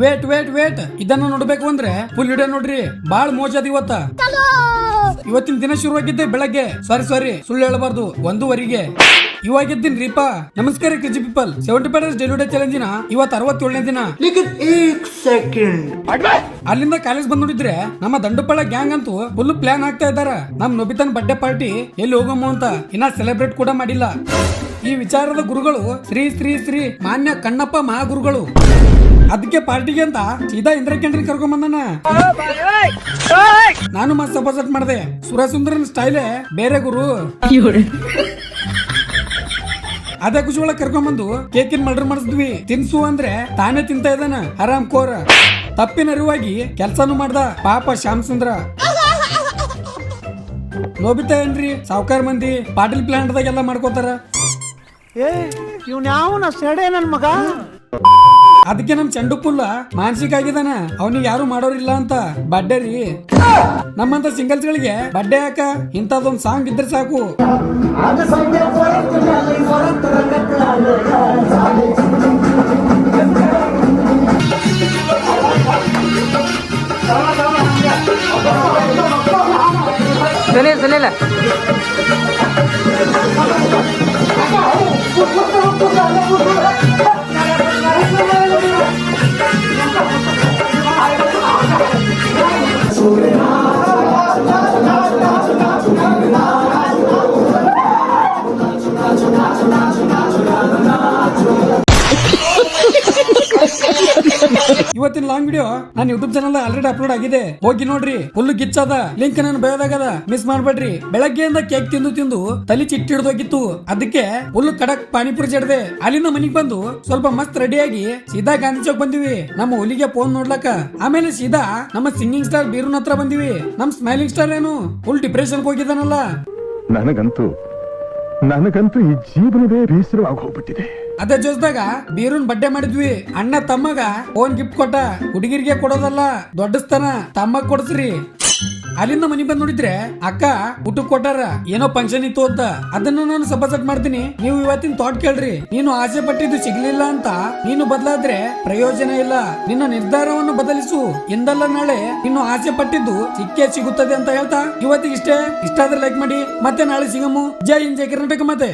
Wait wait wait ಇದನ್ನ ನೋಡ್ಬೇಕು ಅಂದ್ರೆ ಫುಲ್ ವಿಡಿಯೋ ನೋಡ್ರಿ. ಬಾಳ್ ಮೋಜದ್ ಇವತ್ತಿನ ದಿನ ಶುರುವಾಗಿದ್ದೆ ಬೆಳಗ್ಗೆ. ಸಾರಿ ಸುಳ್ಳು ಹೇಳಬಾರ್ದು, 1:15 ಇವಾಗಿದ್ದೀನ್ರಿಪಾ. ನಮಸ್ಕಾರ crazy people. 75 days daily day ಚಾಲೆಂಜಿನ ಇವತ್ತು 67ನೇ ದಿನ. ಅಲ್ಲಿಂದ ಕಾಲೇಜ್ ಬಂದ್ ನೋಡಿದ್ರೆ ನಮ್ಮ ದಂಡುಪಾಳ ಗ್ಯಾಂಗ್ ಅಂತೂ ಫುಲ್ ಪ್ಲಾನ್ ಆಗ್ತಾ ಇದಾರ. ನಮ್ ನೊಬಿತನ್ ಬರ್ಡೇ ಪಾರ್ಟಿ ಎಲ್ಲಿ ಹೋಗಮ್ಮ ಅಂತ ಇನ್ನ ಸೆಲೆಬ್ರೇಟ್ ಕೂಡ ಮಾಡಿಲ್ಲ. ಈ ವಿಚಾರದ ಗುರುಗಳು ಶ್ರೀ ಶ್ರೀ ಶ್ರೀ ಮಾನ್ಯ ಕಣ್ಣಪ್ಪ ಮಹಾಗುರುಗಳು. ಅದಕ್ಕೆ ಪಾರ್ಟಿಗೆ ಅಂತ ಸೀದಾ ಇಂದ್ರಕೇಂದ್ರಿ ಕರ್ಕೊಂಡ್ ಬಂದನ. ನಾನು ಮಸ್ತ್ ಸಪೋರ್ಟ್ ಮಾಡಿದೆ. ಸುರಸುಂದರನ್ ಸ್ಟೈಲೇ ಬೇರೆ ಗುರು. ಅದೇ ಖುಷಿ ಒಳಗೆ ಕರ್ಕೊಂಡ್ ಬಂದು ಕೇಕಿನ ಮರ್ಡರ್ ಮಾಡಿಸಿದ್ವಿ. ತಿನ್ಸು ಅಂದ್ರೆ ತಾನೇ ತಿಂತ ಇದ್ದಾನ ಆರಾಮ್ ಕೋರ. ತಪ್ಪಿನ ಅರಿವಾಗಿ ಕೆಲ್ಸಾನು ಮಾಡ್ದ ಪಾಪ ಶ್ಯಾಮ್ ಸುಂದ್ರ. ನೋಬಿತಾ ಏನ್ರಿ ಸಾವುಕಾರ ಮಂದಿ ಪಾಟೀಲ್ ಪ್ಲಾಂಟ್ದಾಗೆಲ್ಲ ಮಾಡ್ಕೋತಾರ. ಇವ್ನ ಯಾವನ ಸೆಡೆ ನನ್ ಮಗ. ಅದಕ್ಕೆ ನಮ್ ಚಂಡು ಪುಲ್ಲ ಮಾನಸಿಕ ಆಗಿದಾನ. ಅವನಿಗೆ ಯಾರು ಮಾಡೋರಿಲ್ಲ ಅಂತ ಬಡ್ಡೆ ರೀ. ನಮ್ಮಂತ ಸಿಂಗಲ್ಸ್ ಗಳಿಗೆ ಬಡ್ಡೆ ಯಾಕ, ಇಂಥದೊಂದ್ ಸಾಂಗ್ ಇದ್ರೆ ಸಾಕು. ಸುನಿಲ್ಲ ಇವತ್ತಿನ ಲಾಂಗ್ ವಿಡಿಯೋ ನನ್ನ ಯೂಟ್ಯೂಬ್ ಚಾನಲ್ ಆಲ್ರೆಡಿ ಅಪ್ಲೋಡ್ ಆಗಿದೆ, ಹೋಗಿ ನೋಡ್ರಿ. ಫುಲ್ ಗಿಚ್ಚದ ಲಿಂಕ್ ನಾನು ಬಯೋದಾಗದ, ಮಿಸ್ ಮಾಡ್ಬೇಡ್ರಿ. ಬೆಳಗ್ಗೆಯಿಂದ ಕೇಕ್ ತಿಂದು ತಲೆ ಚಿಟ್ಟಿಡ್ದೋಗಿತ್ತು. ಅದಕ್ಕೆ ಫುಲ್ ಕಡಕ್ ಪಾನಿಪುರಿ ಜಡ್ದೆ. ಅಲ್ಲಿಂದ ಮನಿಗ್ ಬಂದು ಸ್ವಲ್ಪ ಮಸ್ತ್ ರೆಡಿಯಾಗಿ ಸೀದಾ ಗಾಂಧಿ ಚೌಕ್ ಬಂದಿವಿ ನಮ್ಮ ಹುಲಿಗೆ ಫೋನ್ ನೋಡ್ಲಕ್ಕ. ಆಮೇಲೆ ಸೀದಾ ನಮ್ಮ ಸಿಂಗಿಂಗ್ ಸ್ಟಾರ್ ಬೀರೂನ್ ಹತ್ರ ಬಂದಿವಿ. ನಮ್ ಸ್ಮೈಲಿಂಗ್ ಸ್ಟಾರ್ ಏನು ಫುಲ್ ಡಿಪ್ರೆಷನ್ ಹೋಗಿದ್ದಾನಲ್ಲ. ನನಗಂತೂ ಈ ಜೀವನವೇ ಬೇಸರವಾಗಿ ಹೋಗ್ಬಿಟ್ಟಿದೆ. ಅದೇ ಜೋಸ್ದಾಗ ಬೀರೂನ್ ಬರ್ಡೇ ಮಾಡಿದ್ವಿ. ಅಣ್ಣ ತಮ್ಮಗ ಫೋನ್ ಗಿಫ್ಟ್ ಕೊಟ್ಟ. ಹುಡುಗಿರಿಗೆ ಕೊಡೋದಲ್ಲ, ದೊಡ್ಡಸ್ತಾನ ತಮ್ಮಗ್ ಕೊಡ್ಸ್ರಿ. ಅಲ್ಲಿಂದ ಮನಿ ಬಂದ್ ನೋಡಿದ್ರೆ ಅಕ್ಕ ಊಟಕ್ ಕೊಟ್ಟಾರ. ಏನೋ ಫಂಕ್ಷನ್ ಇತ್ತು ಅಂತ. ಅದನ್ನ ನಾನು ಸಪೋರ್ಟ್ ಮಾಡ್ತೀನಿ. ನೀವು ಇವತ್ತಿನ ಥಾಟ್ ಕೇಳ್ರಿ. ನೀನು ಆಸೆ ಪಟ್ಟಿದ್ದು ಸಿಗ್ಲಿಲ್ಲ ಅಂತ ನೀನು ಬದಲಾದ್ರೆ ಪ್ರಯೋಜನ ಇಲ್ಲ. ನಿನ್ನ ನಿರ್ಧಾರವನ್ನು ಬದಲಿಸು. ಎಂದಲ್ಲ ನಾಳೆ ನೀನು ಆಸೆ ಪಟ್ಟಿದ್ದು ಸಿಕ್ಕೇ ಸಿಗುತ್ತದೆ ಅಂತ ಹೇಳ್ತಾ ಇವತ್ತಿಗೆ ಇಷ್ಟೇ. ಇಷ್ಟ ಆದ್ರೆ ಲೈಕ್ ಮಾಡಿ. ಮತ್ತೆ ನಾಳೆ ಸಿಗಮು. ಜೈ ಹಿಂದ್, ಜೈ ಕರ್ನಾಟಕ. ಮತ್ತೆ